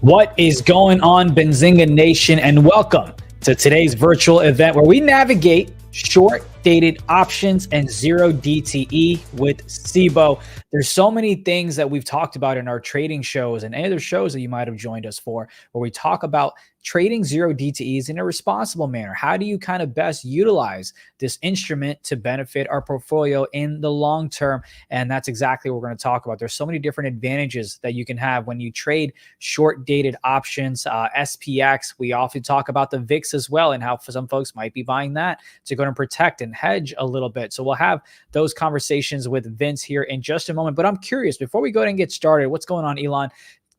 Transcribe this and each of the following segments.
What is going on, Benzinga Nation, and welcome to today's virtual event where we navigate short-dated options and zero DTE with Cboe. There's so many things that we've talked about in our trading shows and any other shows that you might have joined us for, where we talk about trading zero DTEs in a responsible manner. How do you kind of best utilize this instrument to benefit our portfolio in the long term? And that's exactly what we're going to talk about. There's so many different advantages that you can have when you trade short-dated options, SPX. We often talk about the VIX as well and how some folks might be buying that to go and protect and hedge a little bit. So we'll have those conversations with Vince here in just a moment. But I'm curious, before we go ahead and get started, what's going on, Elon?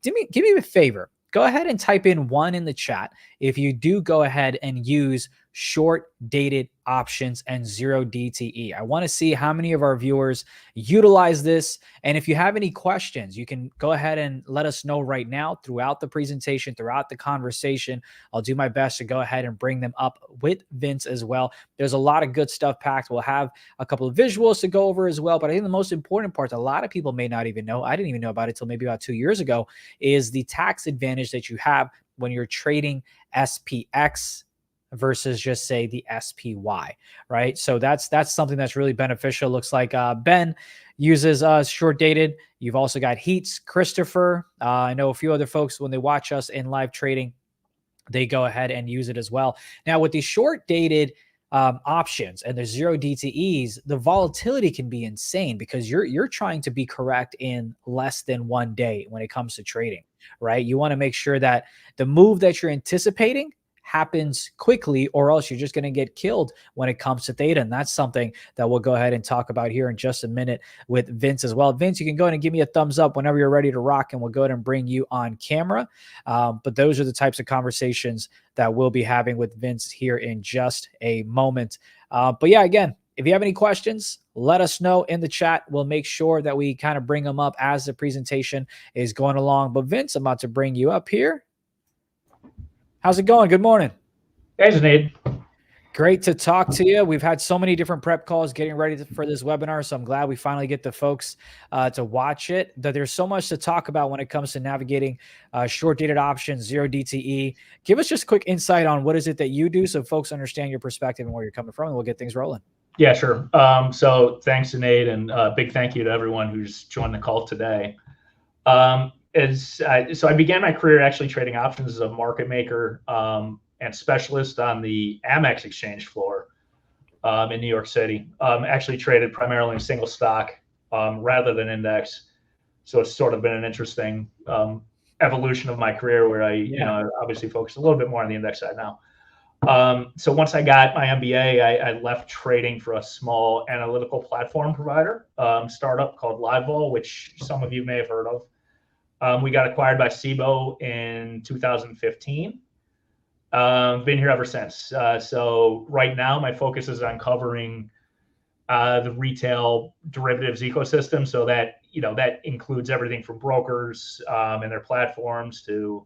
Give me a favor. Go ahead and type in 1 in the chat if you do go ahead and use short-dated options and zero DTE. I want to see how many of our viewers utilize this. And if you have any questions, you can go ahead and let us know right now throughout the presentation, throughout the conversation. I'll do my best to go ahead and bring them up with Vince as well. There's a lot of good stuff packed. We'll have a couple of visuals to go over as well. But I think the most important part, a lot of people may not even know, I didn't even know about it until maybe about 2 years ago, is the tax advantage that you have when you're trading SPX versus just say the SPY, right? So that's something that's really beneficial. Looks like Ben uses short dated. You've also got Heats, Christopher. I know a few other folks, when they watch us in live trading, they go ahead and use it as well. Now with the short dated options and the zero DTEs, the volatility can be insane because you're trying to be correct in less than 1 day when it comes to trading, right? You want to make sure that the move that you're anticipating happens quickly, or else you're just going to get killed when it comes to theta. And that's something that we'll go ahead and talk about here in just a minute with Vince as well. Vince, you can go ahead and give me a thumbs up whenever you're ready to rock, and we'll go ahead and bring you on camera. But those are the types of conversations that we'll be having with Vince here in just a moment. But yeah, again, if you have any questions, let us know in the chat. We'll make sure that we kind of bring them up as the presentation is going along. But Vince, I'm about to bring you up here. How's it going? Good morning. Hey, Sinead. Great to talk to you. We've had so many different prep calls getting ready for this webinar, so I'm glad we finally get the folks to watch it. There's so much to talk about when it comes to navigating short-dated options, zero DTE. Give us just a quick insight on what is it that you do so folks understand your perspective and where you're coming from, and we'll get things rolling. Yeah, sure. So thanks, Sinead, and big thank you to everyone who's joined the call today. So I began my career actually trading options as a market maker and specialist on the Amex exchange floor in New York City. Actually traded primarily in single stock rather than index. So it's sort of been an interesting evolution of my career where I obviously focus a little bit more on the index side now. So once I got my MBA, I left trading for a small analytical platform provider startup called LiveVol, which some of you may have heard of. We got acquired by Cboe in 2015. Been here ever since. So right now, my focus is on covering the retail derivatives ecosystem. So that that includes everything from brokers and their platforms to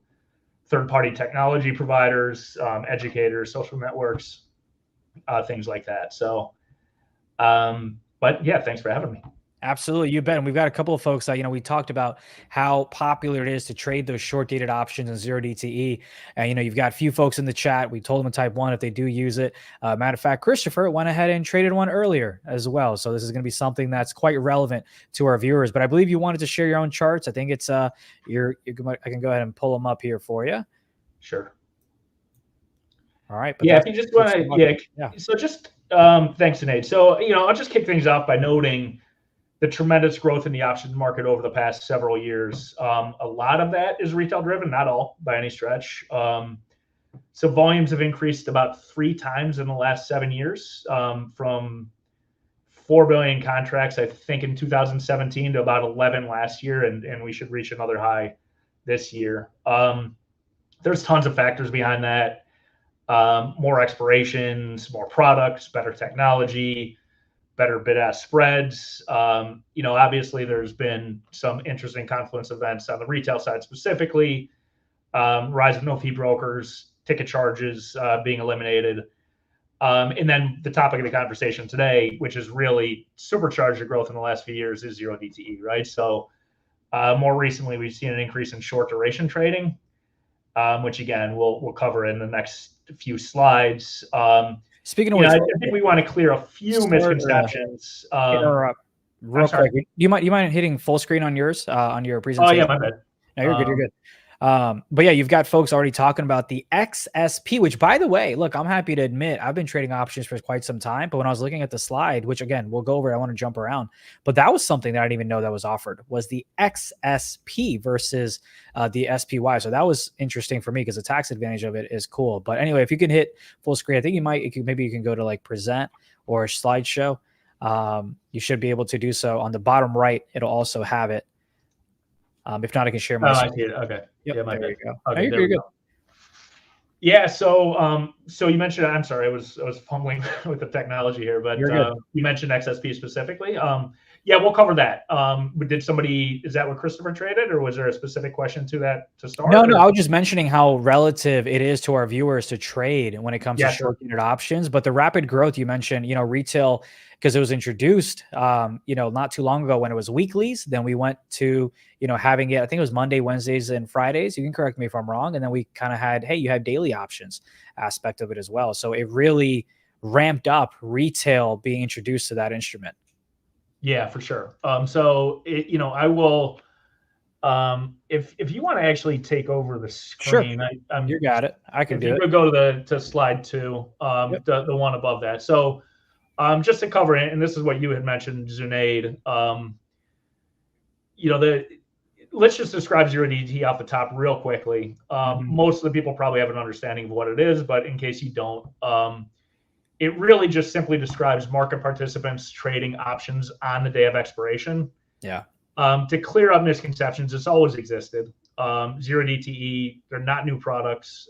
third-party technology providers, educators, social networks, things like that. So, but yeah, thanks for having me. Absolutely. You bet. And we've got a couple of folks that, we talked about how popular it is to trade those short dated options and zero DTE. And, you've got a few folks in the chat. We told them to type 1 if they do use it. Matter of fact, Christopher went ahead and traded one earlier as well. So this is going to be something that's quite relevant to our viewers, but I believe you wanted to share your own charts. I think it's, I can go ahead and pull them up here for you. Sure. All right. But yeah, if you just want to, yeah. So just, thanks, Sinead. So, I'll just kick things off by noting the tremendous growth in the options market over the past several years. A lot of that is retail driven, not all by any stretch. So volumes have increased about 3 times in the last 7 years, from 4 billion contracts, I think, in 2017 to about 11 last year, and we should reach another high this year. There's tons of factors behind that. More expirations, more products, better technology, better bid-ask spreads. Obviously there's been some interesting confluence events on the retail side specifically, rise of no-fee brokers, ticket charges being eliminated. And then the topic of the conversation today, which has really supercharged the growth in the last few years, is zero DTE, right? So more recently, we've seen an increase in short duration trading, which again we'll cover in the next few slides. Speaking of which, I think we want to clear a few misconceptions. Interrupt real quick. Do you mind hitting full screen on yours on your presentation? Oh yeah, my bad. No, you're good. You're good. But yeah, you've got folks already talking about the XSP, which by the way, look, I'm happy to admit I've been trading options for quite some time, but when I was looking at the slide, which again, we'll go over, I want to jump around, but that was something that I didn't even know that was offered, was the XSP versus the SPY. So that was interesting for me because the tax advantage of it is cool. But anyway, if you can hit full screen, I think maybe you can go to like present or slideshow. You should be able to do so. On the bottom right, it'll also have it. If not, I can share my screen. I see it. Okay. Yep, yeah, there you go. Okay, there we go. Yeah, so you mentioned, I'm sorry, I was fumbling with the technology here, but you mentioned XSP specifically. Yeah, we'll cover that. Is that what Christopher traded, or was there a specific question to that to start? No, I was just mentioning how relative it is to our viewers to trade when it comes to short-dated options. But the rapid growth you mentioned, retail, because it was introduced, not too long ago when it was weeklies. Then we went to, having it, I think it was Monday, Wednesdays, and Fridays. You can correct me if I'm wrong. And then we kind of had, hey, you have daily options aspect of it as well. So it really ramped up retail being introduced to that instrument. Yeah, for sure. So I will, if you want to actually take over the screen, sure. You got it. I can do it. If you could go to slide 2, the one above that. So, just to cover it, and this is what you had mentioned, Zunaid. Let's just describe zero DTE off the top real quickly. Most of the people probably have an understanding of what it is, but in case you don't, it really just simply describes market participants trading options on the day of expiration. Yeah. To clear up misconceptions, it's always existed. Zero DTE, they're not new products.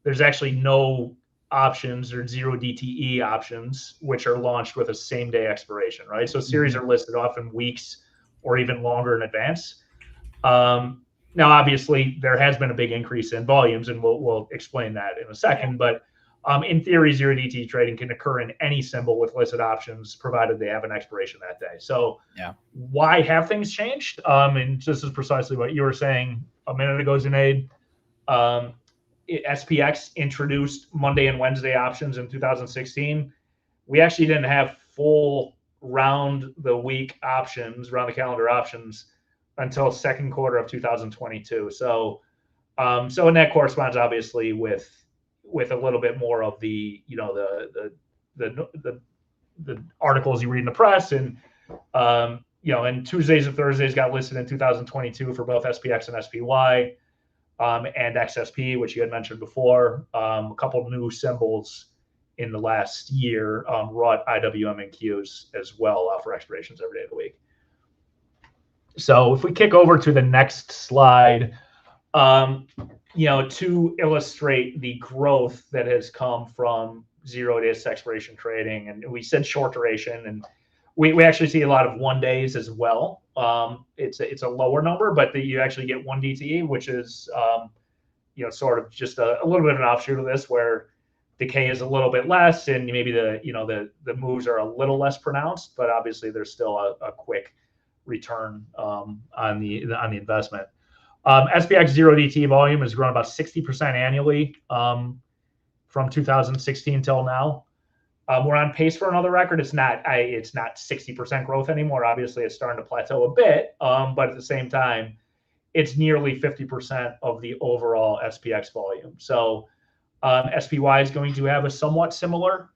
There's actually no options or zero DTE options, which are launched with a same day expiration, right? So series are listed often weeks or even longer in advance. Now, obviously, there has been a big increase in volumes, and we'll explain that in a second. But in theory, zero DTE trading can occur in any symbol with listed options, provided they have an expiration that day. So why have things changed? And this is precisely what you were saying a minute ago, Zunaid. SPX introduced Monday and Wednesday options in 2016. We actually didn't have full round the calendar options until second quarter of 2022. So and that corresponds obviously with a little bit more of the articles you read in the press, and and Tuesdays and Thursdays got listed in 2022 for both SPX and SPY. And XSP, which you had mentioned before, a couple of new symbols in the last year, RUT, IWM, and Qs as well for expirations every day of the week. So if we kick over to the next slide, to illustrate the growth that has come from zero days expiration trading, and we said short duration, and we actually see a lot of 1 days as well. It's a lower number, but you actually get 1 DTE, which is sort of just a little bit of an offshoot of this, where decay is a little bit less, and maybe the moves are a little less pronounced, but obviously there's still a quick return on the investment. SPX zero DTE volume has grown about 60% annually from 2016 till now. We're on pace for another record. It's not 60% growth anymore. Obviously, it's starting to plateau a bit, but at the same time, it's nearly 50% of the overall SPX volume. So SPY is going to have a somewhat similar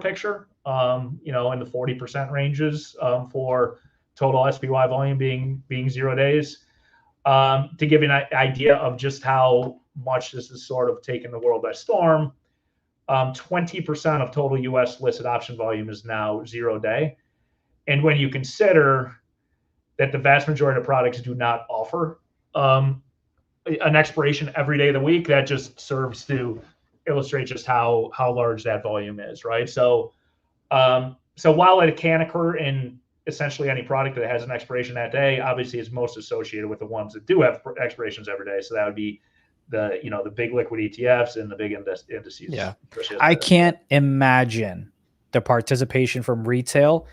picture, in the 40% ranges for total SPY volume being 0 days. To give you an idea of just how much this has sort of taken the world by storm, 20% of total U.S. listed option volume is now 0 day. And when you consider that the vast majority of products do not offer an expiration every day of the week, that just serves to illustrate just how large that volume is, right? So while it can occur in essentially any product that has an expiration that day, obviously it's most associated with the ones that do have expirations every day. So that would be the big liquid ETFs and the big indices. Yeah, I can't imagine the participation from retail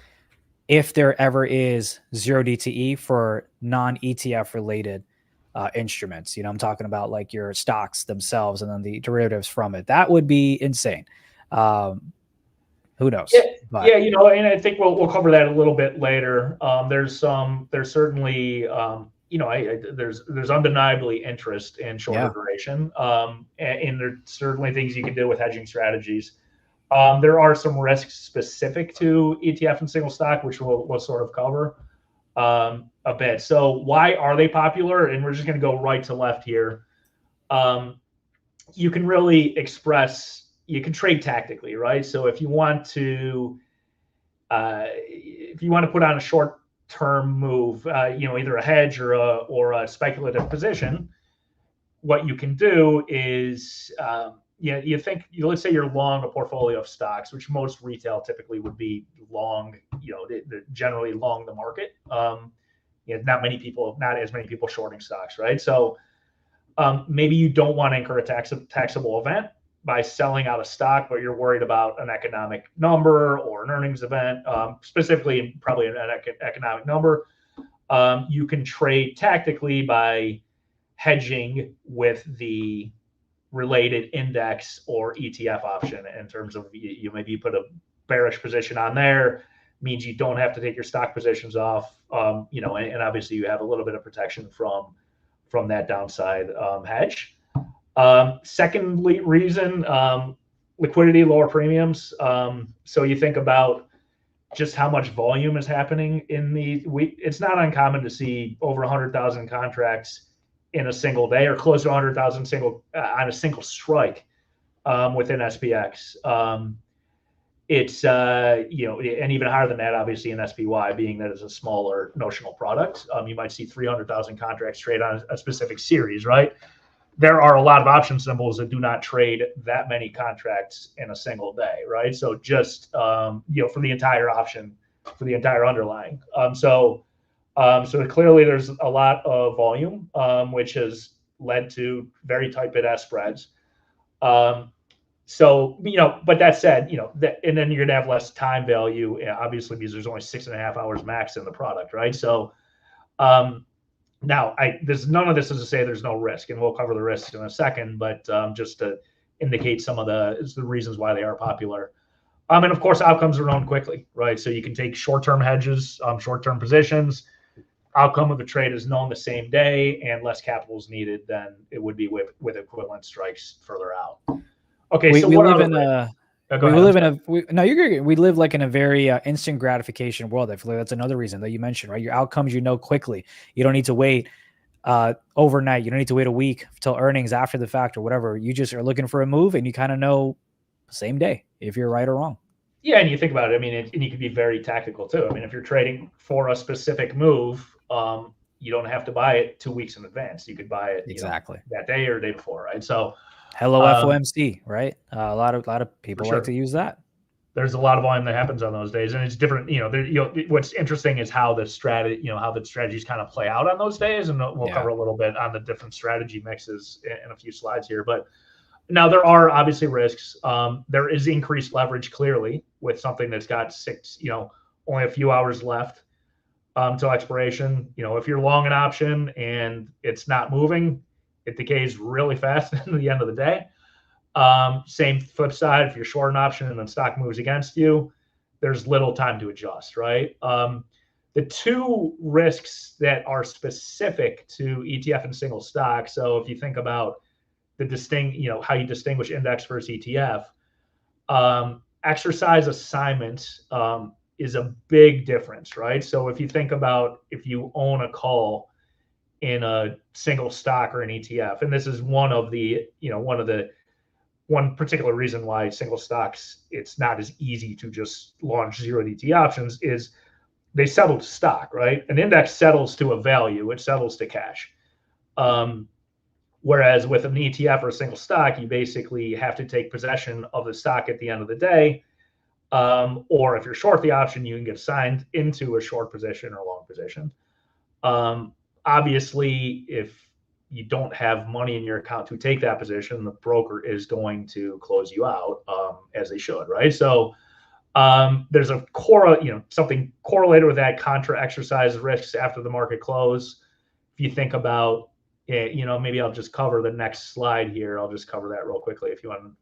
if there ever is 0DTE for non-ETF related instruments. I'm talking about like your stocks themselves and then the derivatives from it. That would be insane. Who knows? Yeah, but, yeah, and I think we'll cover that a little bit later. There's certainly there's undeniably interest in shorter duration, and there's certainly things you can do with hedging strategies. There are some risks specific to ETF and single stock, which we'll sort of cover a bit. So why are they popular? And we're just going to go right to left here. You can really you can trade tactically, right? So if you want to put on a short-term move, either a hedge or a speculative position, what you can do is, let's say you're long a portfolio of stocks, which most retail typically would be long. They're generally long the market. Not as many people shorting stocks, right? So maybe you don't want to incur a taxable event by selling out a stock, but you're worried about an economic number or an earnings event, specifically probably an economic number. You can trade tactically by hedging with the related index or ETF option in terms of you maybe put a bearish position on there, means you don't have to take your stock positions off, and obviously you have a little bit of protection from that downside hedge. Second reason, liquidity, lower premiums. So you think about just how much volume is happening it's not uncommon to see over 100,000 contracts in a single day, or close to 100,000 on a single strike within SPX. It's and even higher than that, obviously, in SPY, being that it's a smaller notional product. You might see 300,000 contracts trade on a specific series, right? There are a lot of option symbols that do not trade that many contracts in a single day, right? So just for the entire option, for the entire underlying. So clearly there's a lot of volume, which has led to very tight bid-ask spreads. But that said, and then you're gonna have less time value, obviously, because there's only 6.5 hours max in the product, right? So now none of this is to say there's no risk, and we'll cover the risks in a second, but just to indicate some of the reasons why they are popular. And of course, outcomes are known quickly, right? So you can take short-term hedges, short-term positions. Outcome of the trade is known the same day, and less capital is needed than it would be with equivalent strikes further out. Okay, we live in a we live like in a very instant gratification world. I feel like that's another reason that you mentioned, right? Your outcomes quickly. You don't need to wait overnight. You don't need to wait a week till earnings after the fact or whatever. You just are looking for a move, and you kind of know same day if you're right or wrong. Yeah, and you think about it. I mean, and you can be very tactical too. I mean, if you're trading for a specific move, you don't have to buy it 2 weeks in advance. You could buy it exactly that day or the day before, right? So, hello FOMC, right? A lot of people like to use that. There's a lot of volume that happens on those days, and it's different. What's interesting is how the strategies kind of play out on those days, and we'll cover a little bit on the different strategy mixes in a few slides here. But now there are obviously risks. There is increased leverage clearly with something that's got only a few hours left till expiration. If you're long an option and it's not moving, it decays really fast at the end of the day. Same flip side, if you're short an option and then stock moves against you, there's little time to adjust, right? The two risks that are specific to ETF and single stock. So if you think about how you distinguish index versus ETF, exercise assignment is a big difference, right? So if you think about if you own a call in a single stock or an ETF, and this is one particular reason why single stocks, it's not as easy to just launch 0DTE options, is they settle to stock, right? An index settles to a value, it settles to cash. Whereas with an ETF or a single stock, you basically have to take possession of the stock at the end of the day. Or if you're short the option, you can get assigned into a short position or long position. Obviously, if you don't have money in your account to take that position, the broker is going to close you out, as they should, right? So there's a something correlated with that: contra exercise risks after the market close. If you think about it, maybe I'll just cover the next slide here. I'll just cover that real quickly if you want.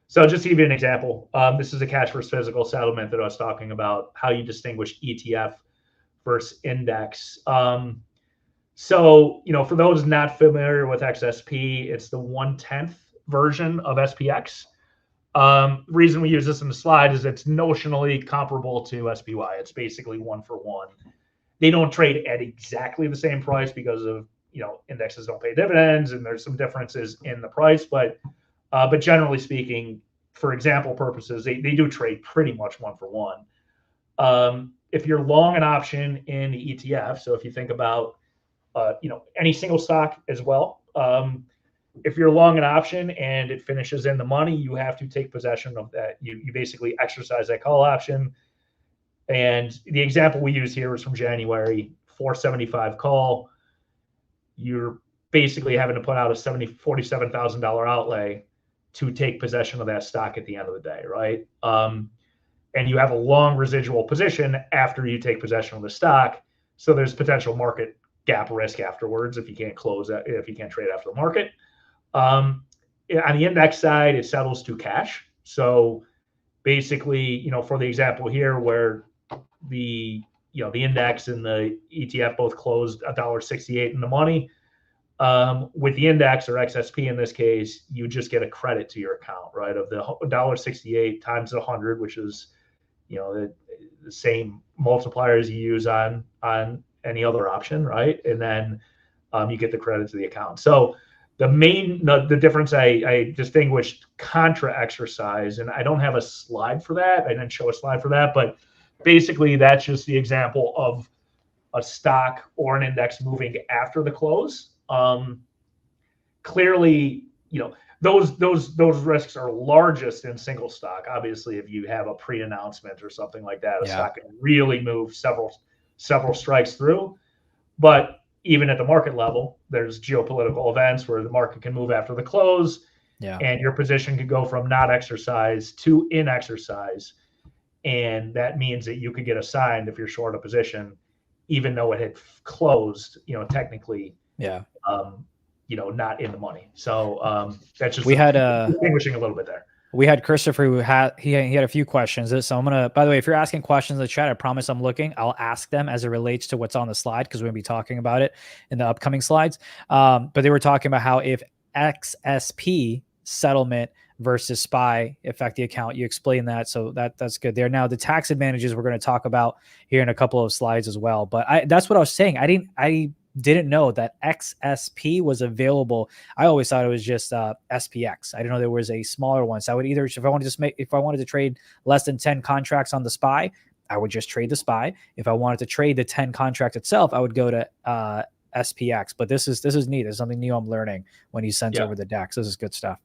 So just to give you an example, this is a cash versus physical settlement that I was talking about, how you distinguish ETF versus index. So, for those not familiar with XSP, it's the 1/10th version of SPX. The reason we use this in the slide is it's notionally comparable to SPY. It's basically 1-for-1. They don't trade at exactly the same price because of, indexes don't pay dividends, and there's some differences in the price. But generally speaking, for example purposes, they do trade pretty much 1-for-1. If you're long an option in the ETF, so if you think about any single stock as well, if you're long an option and it finishes in the money, you have to take possession of that. You basically exercise that call option. And the example we use here is from January, 475 call. You're basically having to put out a $47,000 outlay to take possession of that stock at the end of the day, right? And you have a long residual position after you take possession of the stock. So there's potential market gap risk afterwards if you can't trade after the market. On the index side, it settles to cash. So basically, for the example here where the index and the ETF both closed $1.68 in the money, with the index or XSP in this case, you just get a credit to your account, right? Of the $1.68 times 100, which is the same multipliers you use on any other option, right? And then you get the credit to the account. So the difference I distinguished contra exercise, and I don't have a slide for that. I didn't show a slide for that, but basically that's just the example of a stock or an index moving after the close. Clearly, those risks are largest in single stock. Obviously, if you have a pre-announcement or something like that, a stock can really move several strikes through. But even at the market level, there's geopolitical events where the market can move after the close, and your position can go from not exercise to in exercise, and that means that you could get assigned if you're short a position, even though it had closed, technically. Not in the money. So that's just distinguishing a little bit there. We had Christopher who had a few questions. So I'm gonna, by the way, if you're asking questions in the chat, I promise I'm looking. I'll ask them as it relates to what's on the slide because we're gonna be talking about it in the upcoming slides. But they were talking about how if XSP settlement versus SPY affect the account. You explained that, so that's good there. Now the tax advantages we're going to talk about here in a couple of slides as well. But that's what I was saying. I didn't know that XSP was available. I always thought it was just SPX. I didn't know there was a smaller one. So I would either, if I wanted to trade less than 10 contracts on the SPY, I would just trade the SPY. If I wanted to trade the 10 contract itself, I would go to SPX. But this is neat. There's something new I'm learning when he sends over the decks. This is good stuff.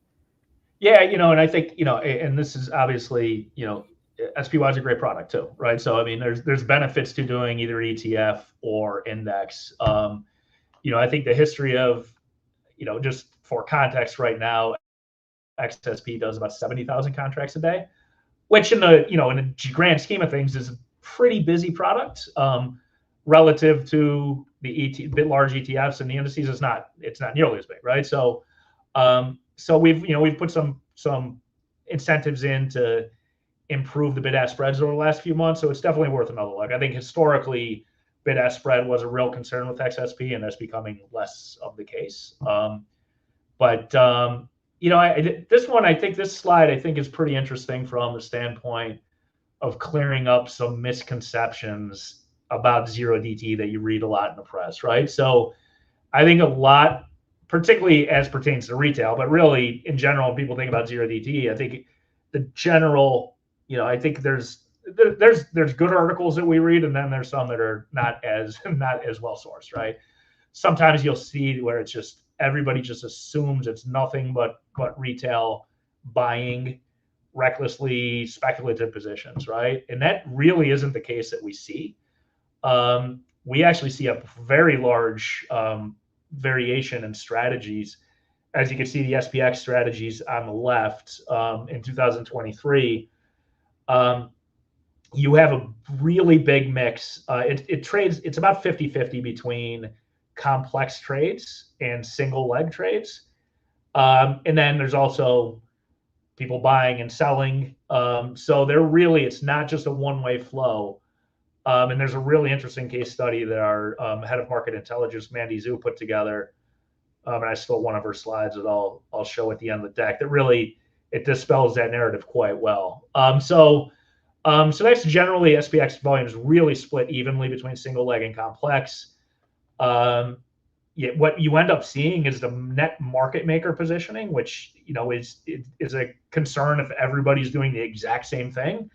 Yeah, and I think, and this is obviously, SPY is a great product too, right? So, I mean, there's benefits to doing either ETF or index. I think the history of, just for context right now, XSP does about 70,000 contracts a day, which in the grand scheme of things is a pretty busy product relative to the large ETFs and the indices. It's not nearly as big, right? So, we've put some incentives in to improve the bid-ask spreads over the last few months. So it's definitely worth another look. I think historically, bid-ask spread was a real concern with XSP, and that's becoming less of the case. This slide I think is pretty interesting from the standpoint of clearing up some misconceptions about zero DTE that you read a lot in the press, right? So I think a lot, particularly as pertains to retail, but really in general, when people think about zero DTE, I think the general, I think there's good articles that we read, and then there's some that are not as well sourced, right? Sometimes you'll see where it's just everybody just assumes it's nothing but retail buying recklessly speculative positions, right? And that really isn't the case that we see. We actually see a very large variation in strategies. As you can see, the SPX strategies on the left in 2023, you have a really big mix. It trades, it's about 50-50 between complex trades and single leg trades. And then there's also people buying and selling. So they're really, it's not just a one-way flow. And there's a really interesting case study that our head of market intelligence, Mandy Zhu, put together. And I stole one of her slides that I'll show at the end of the deck that really, it dispels that narrative quite well. So that's generally SPX volumes really split evenly between single leg and complex. What you end up seeing is the net market maker positioning, which is a concern if everybody's doing the exact same thing.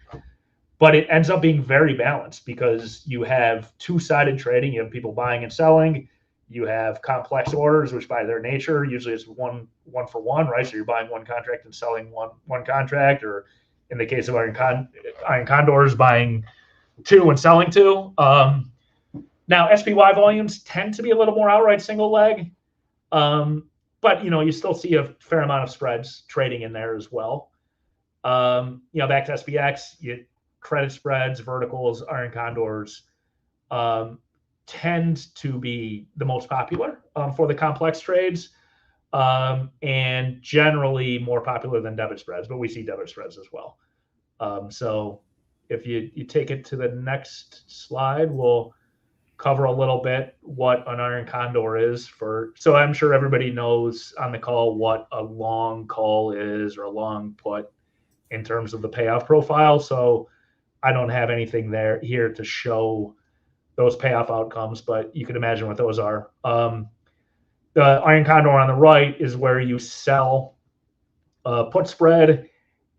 But it ends up being very balanced because you have two-sided trading. You have people buying and selling. You have complex orders, which by their nature usually is one for one, right? So you're buying one contract and selling one contract, or in the case of Iron Condors, buying two and selling two. Now, SPY volumes tend to be a little more outright single leg, but you still see a fair amount of spreads trading in there as well. Back to SPX, credit spreads, verticals, Iron Condors tend to be the most popular for the complex trades, and generally more popular than debit spreads, but we see debit spreads as well. So if you take it to the next slide, we'll cover a little bit what an Iron Condor is so I'm sure everybody knows on the call what a long call is or a long put in terms of the payoff profile. So I don't have anything here to show those payoff outcomes, but you can imagine what those are. The Iron Condor on the right is where you sell a put spread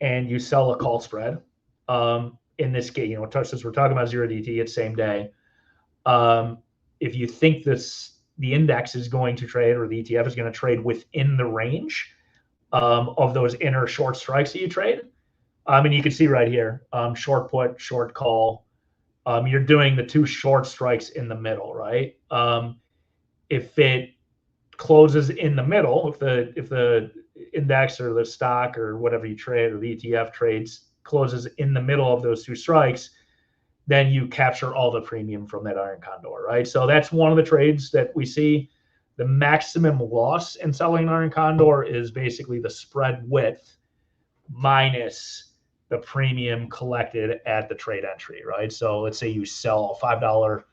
and you sell a call spread. In this case, since we're talking about 0DT, it's same day. If you think the index is going to trade, or the ETF is going to trade within the range of those inner short strikes that you trade, and you can see right here, short put, short call, you're doing the two short strikes in the middle, right? If it closes in the middle, if the index or the stock or whatever you trade or the ETF trades closes in the middle of those two strikes, then you capture all the premium from that Iron Condor, right? So that's one of the trades that we see. The maximum loss in selling Iron Condor is basically the spread width minus the premium collected at the trade entry, right? So let's say you sell a $5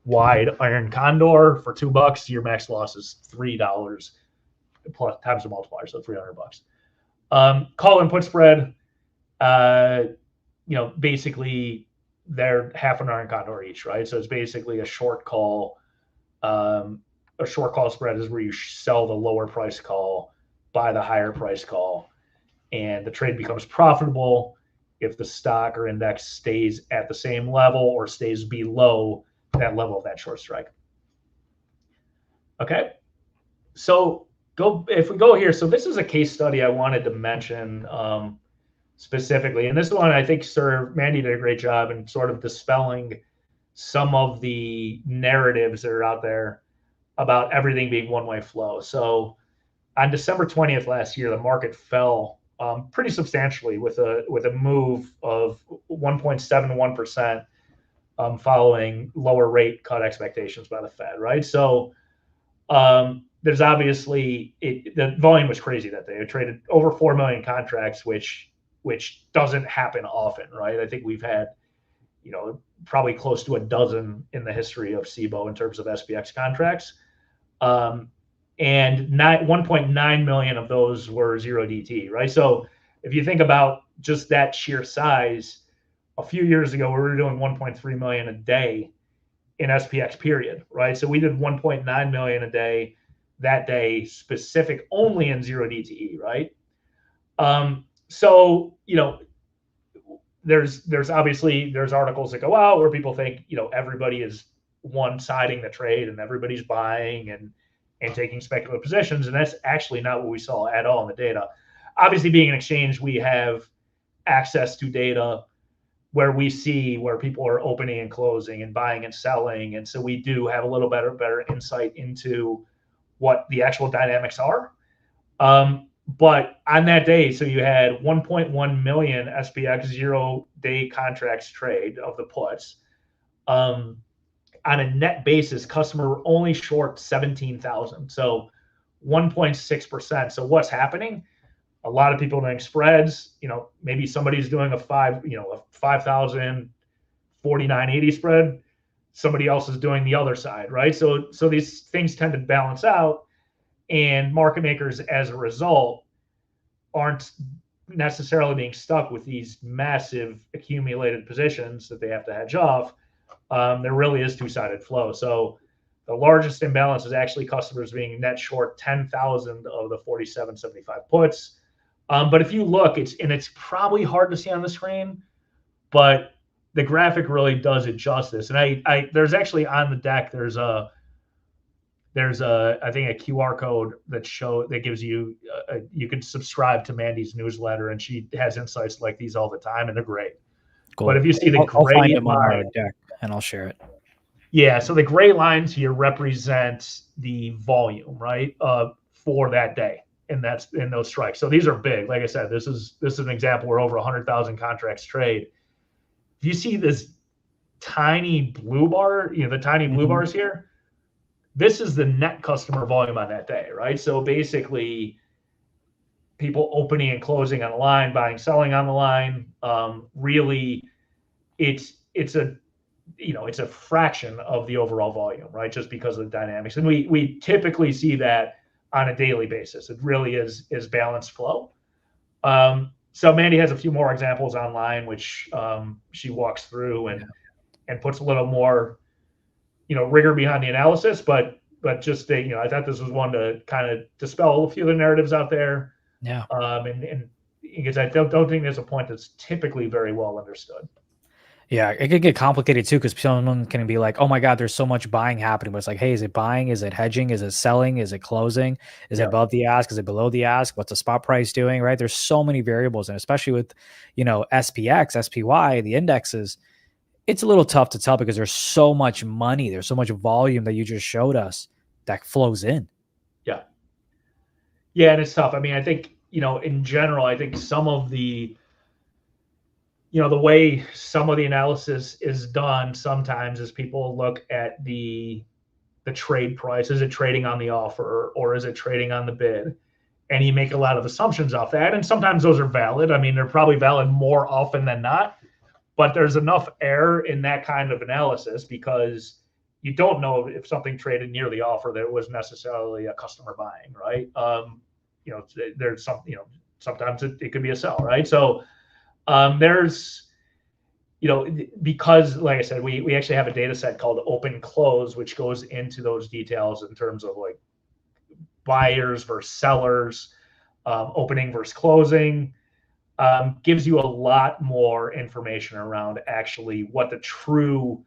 wide Iron Condor for $2, your max loss is $3 plus times the multiplier, so $300. Call and put spread, basically they're half an Iron Condor each, right? So it's basically a short call. A short call spread is where you sell the lower price call, buy the higher price call, and the trade becomes profitable if the stock or index stays at the same level or stays below that level of that short strike. Okay, so if we go here, so this is a case study I wanted to mention specifically, and this one I think Mandy did a great job in sort of dispelling some of the narratives that are out there about everything being one-way flow. So on December 20th last year, the market fell pretty substantially with a move of 1.71% following lower rate cut expectations by the Fed, right? So there's obviously the volume was crazy that day. It traded over 4 million contracts, which doesn't happen often, right? I think we've had probably close to a dozen in the history of Cboe in terms of SPX contracts. And 1.9 million of those were 0DT, right? So if you think about just that sheer size, a few years ago, we were doing 1.3 million a day in SPX period, right? So we did 1.9 million a day that day, specific only in 0DTE, right? So, there's obviously articles that go out where people think, everybody is one-siding the trade and everybody's buying and taking speculative positions. And that's actually not what we saw at all in the data. Obviously, being an exchange, we have access to data where we see where people are opening and closing and buying and selling. And so we do have a little better insight into what the actual dynamics are. But on that day, so you had 1.1 million SPX 0-day contracts trade of the puts. On a net basis, customer were only short 17,000. So 1.6%. So what's happening? A lot of people doing spreads. Maybe somebody's doing a 5,000 49.80 spread. Somebody else is doing the other side, right? So these things tend to balance out, and market makers, as a result, aren't necessarily being stuck with these massive accumulated positions that they have to hedge off. There really is two-sided flow. So the largest imbalance is actually customers being net short 10,000 of the 47.75 puts. But if you look, it's probably hard to see on the screen, but the graphic really does it justice. And there's actually on the deck, there's I think a QR code that gives you you can subscribe to Mandy's newsletter, and she has insights like these all the time, and they're great. Cool. But if you see the I'll gray find them line, on our deck and I'll share it. Yeah, so the gray lines here represent the volume, right, for that day, and that's in those strikes. So these are big. Like I said, this is an example where over 100,000 contracts trade. If you see this tiny blue bar, the tiny blue bars here, this is the net customer volume on that day, right? So basically, people opening and closing on the line, buying, selling on the line. Really, it's a fraction of the overall volume, right? Just because of the dynamics, and we typically see that on a daily basis. It really is balanced flow. So Mandy has a few more examples online, which she walks through and puts a little more, rigor behind the analysis. But just I thought this was one to kind of dispel a few of the narratives out there. Yeah. And because I don't think there's a point that's typically very well understood. Yeah, it can get complicated too, because someone can be like, "Oh my God, there's so much buying happening." But it's like, hey, is it buying? Is it hedging? Is it selling? Is it closing? Is it above the ask? Is it below the ask? What's the spot price doing? Right? There's so many variables, and especially with, SPX, SPY, the indexes, it's a little tough to tell because there's so much money, there's so much volume that you just showed us that flows in. Yeah, and it's tough. I mean, I think in general, I think some of the the way some of the analysis is done sometimes is people look at the trade price. Is it trading on the offer, or is it trading on the bid? And you make a lot of assumptions off that. And sometimes those are valid. I mean, they're probably valid more often than not, but there's enough error in that kind of analysis because you don't know if something traded near the offer that was necessarily a customer buying, right? There's sometimes it could be a sell, right? So there's, because like I said, we actually have a data set called open close, which goes into those details in terms of like buyers versus sellers, opening versus closing, gives you a lot more information around actually what the true,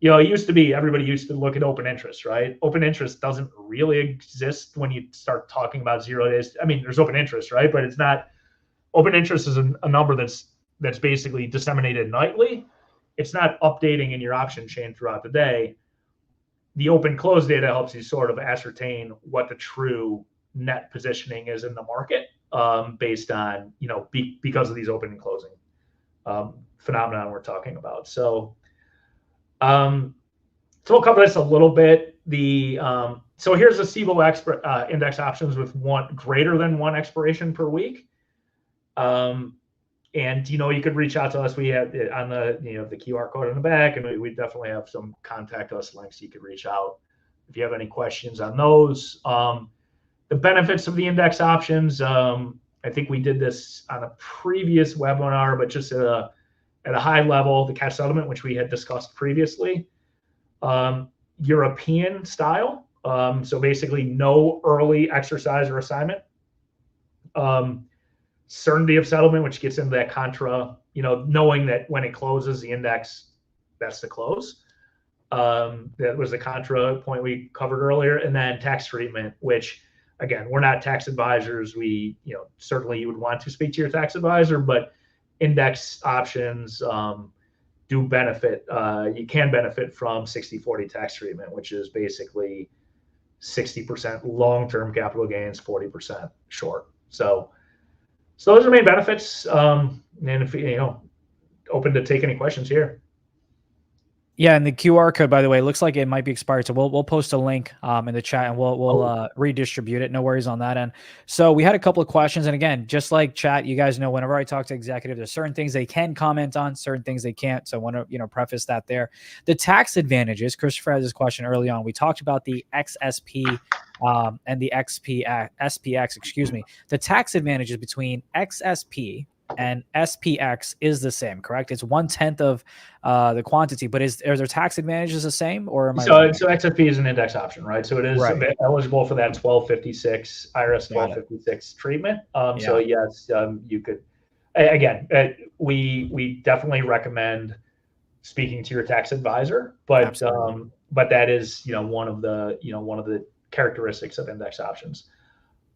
it used to be, everybody used to look at open interest, right? Open interest doesn't really exist when you start talking about 0 days. I mean, there's open interest, right? But it's not, open interest is a number that's basically disseminated nightly. It's not updating in your option chain throughout the day. The open close data helps you sort of ascertain what the true net positioning is in the market, based on, because of these open and closing phenomenon we're talking about. So we'll cover this a little bit. So here's the Cboe index options with greater than one expiration per week. And you could reach out to us. We have on the the QR code on the back, and we definitely have some contact us links. You could reach out if you have any questions on those. The benefits of the index options. I think we did this on a previous webinar, but just at a high level, the cash settlement, which we had discussed previously, European style. So basically, no early exercise or assignment. Certainty of settlement, which gets into that contra, knowing that when it closes the index, that's the close. That was the contra point we covered earlier. And then tax treatment, which, again, we're not tax advisors. We, certainly you would want to speak to your tax advisor, but index options do benefit. You can benefit from 60/40 tax treatment, which is basically 60% long-term capital gains, 40% short. So those are main benefits. And if open to take any questions here. Yeah, and the QR code, by the way, looks like it might be expired. So we'll post a link in the chat, and we'll redistribute it. No worries on that end. So we had a couple of questions, and again, just like chat, you guys know whenever I talk to executives, there's certain things they can comment on, certain things they can't. So I want to preface that there. The tax advantages. Christopher has this question early on. We talked about the XSP and the SPX. Excuse me. The tax advantages between XSP and SPX is the same, correct? It's 1/10 of the quantity, but are their tax advantages the same, or am I wrong? So XSP is an index option, right? So it is eligible for that 1256 IRS 1256 treatment. So yes, you could. Again, we definitely recommend speaking to your tax advisor, but that is one of the characteristics of index options.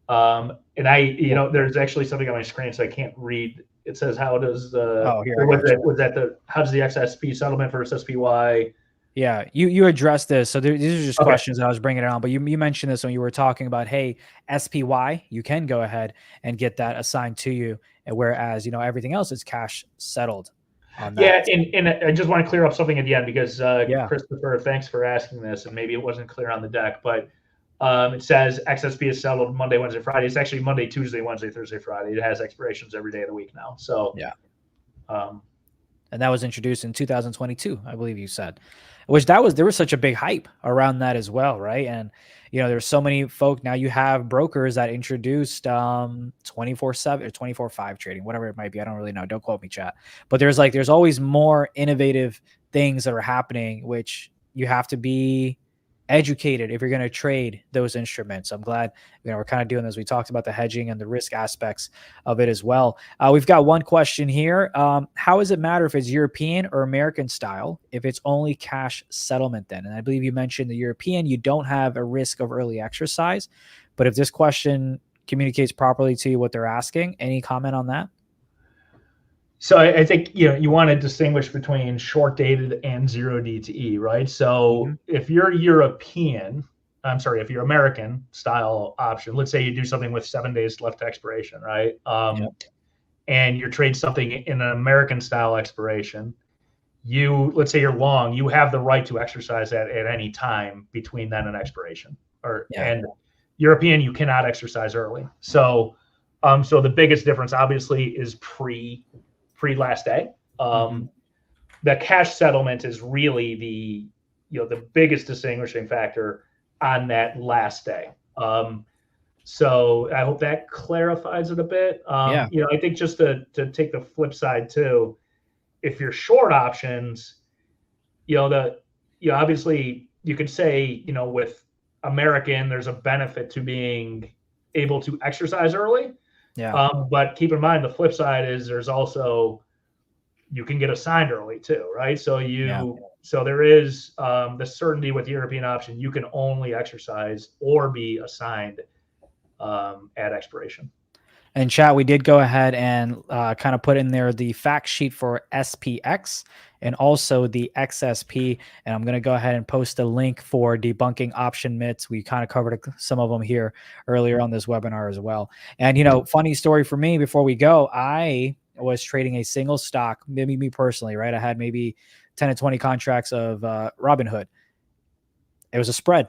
And there's actually something on my screen, so I can't read. It says, how does how does the XSP settlement versus SPY? Yeah, you addressed this. So these are just questions that I was bringing it on, but you mentioned this when you were talking about, hey, SPY, you can go ahead and get that assigned to you, and whereas everything else is cash settled on that. Yeah, and I just want to clear up something at the end because Christopher, thanks for asking this, and maybe it wasn't clear on the deck, but it says XSP is settled Monday, Wednesday, Friday. It's actually Monday, Tuesday, Wednesday, Thursday, Friday. It has expirations every day of the week now. So and that was introduced in 2022, I believe you said, there was such a big hype around that as well, right? And there's so many folk now. You have brokers that introduced 24/7 or 24/5 trading, whatever it might be. I don't really know. Don't quote me, chat. But there's always more innovative things that are happening, which you have to be educated if you're going to trade those instruments. I'm glad we're kind of doing this. We talked about the hedging and the risk aspects of it as well. We've got one question here. How does it matter if it's European or American style if it's only cash settlement then? And I believe you mentioned the European, you don't have a risk of early exercise. But if this question communicates properly to you what they're asking, any comment on that? So I think you want to distinguish between short dated and 0 DTE, right? So if you're if you're American style option, let's say you do something with 7 days left to expiration, right? And you trade something in an American style expiration, let's say you're long, you have the right to exercise that at any time between then and expiration. And European, you cannot exercise early. So the biggest difference obviously is pre last day. The cash settlement is really the biggest distinguishing factor on that last day. So I hope that clarifies it a bit. I think just to take the flip side too, if you're short options, obviously you could say, with American, there's a benefit to being able to exercise early. But keep in mind, the flip side is there's also, you can get assigned early too, right? So so there is the certainty with the European option, you can only exercise or be assigned at expiration. And chat, we did go ahead and kind of put in there the fact sheet for SPX and also the XSP. And I'm going to go ahead and post a link for debunking option myths. We kind of covered some of them here earlier on this webinar as well. And, funny story for me before we go, I was trading a single stock, maybe me personally, right? I had maybe 10 to 20 contracts of Robinhood. It was a spread.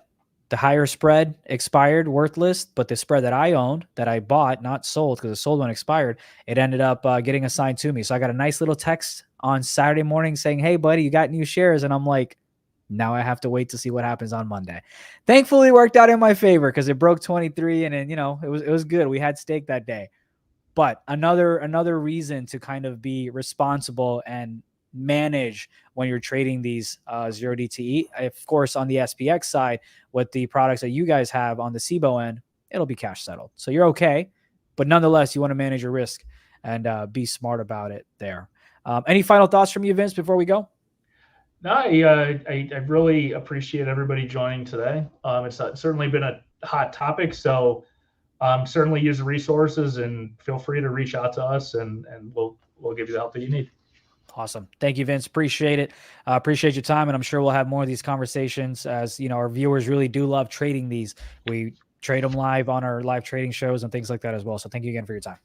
The higher spread expired, worthless, but the spread that I owned, that I bought, not sold because the sold one expired, it ended up getting assigned to me. So I got a nice little text on Saturday morning saying, hey, buddy, you got new shares. And I'm like, now I have to wait to see what happens on Monday. Thankfully, it worked out in my favor because it broke 23 and then, it was good. We had steak that day. But another reason to kind of be responsible and manage when you're trading these 0 DTE. Of course, on the SPX side, with the products that you guys have on the Cboe end, it'll be cash settled. So you're okay. But nonetheless, you want to manage your risk and be smart about it there. Any final thoughts from you, Vince, before we go? No, I really appreciate everybody joining today. It's certainly been a hot topic. So certainly use the resources and feel free to reach out to us and we'll give you the help that you need. Awesome. Thank you, Vince. Appreciate it. Appreciate your time. And I'm sure we'll have more of these conversations as, our viewers really do love trading these. We trade them live on our live trading shows and things like that as well. So thank you again for your time.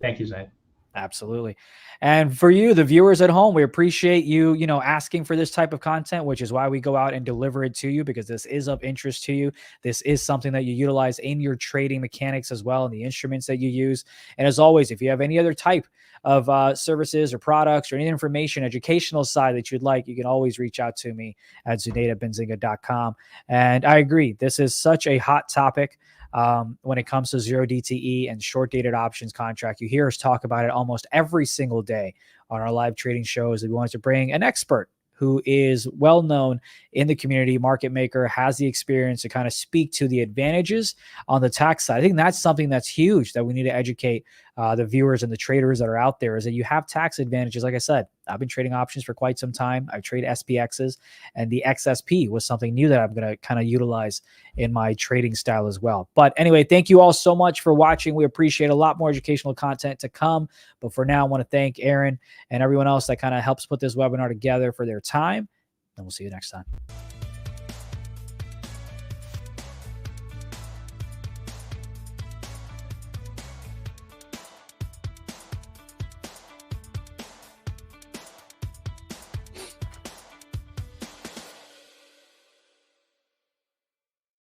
Thank you, Zane. Absolutely. And for you, the viewers at home, we appreciate you, asking for this type of content, which is why we go out and deliver it to you, because this is of interest to you. This is something that you utilize in your trading mechanics as well, and the instruments that you use. And as always, if you have any other type of services or products or any information, educational side that you'd like, you can always reach out to me at Benzinga.com. And I agree, this is such a hot topic. When it comes to 0DTE and short dated options contract. You hear us talk about it almost every single day on our live trading shows. We wanted to bring an expert who is well known in the community, market maker, has the experience to kind of speak to the advantages on the tax side. I think that's something that's huge that we need to educate the viewers and the traders that are out there, is that you have tax advantages. Like I said, I've been trading options for quite some time. I trade SPXs, and the XSP was something new that I'm going to kind of utilize in my trading style as well. But anyway, thank you all so much for watching. We appreciate a lot more educational content to come. But for now, I want to thank Aaron and everyone else that kind of helps put this webinar together for their time. And we'll see you next time.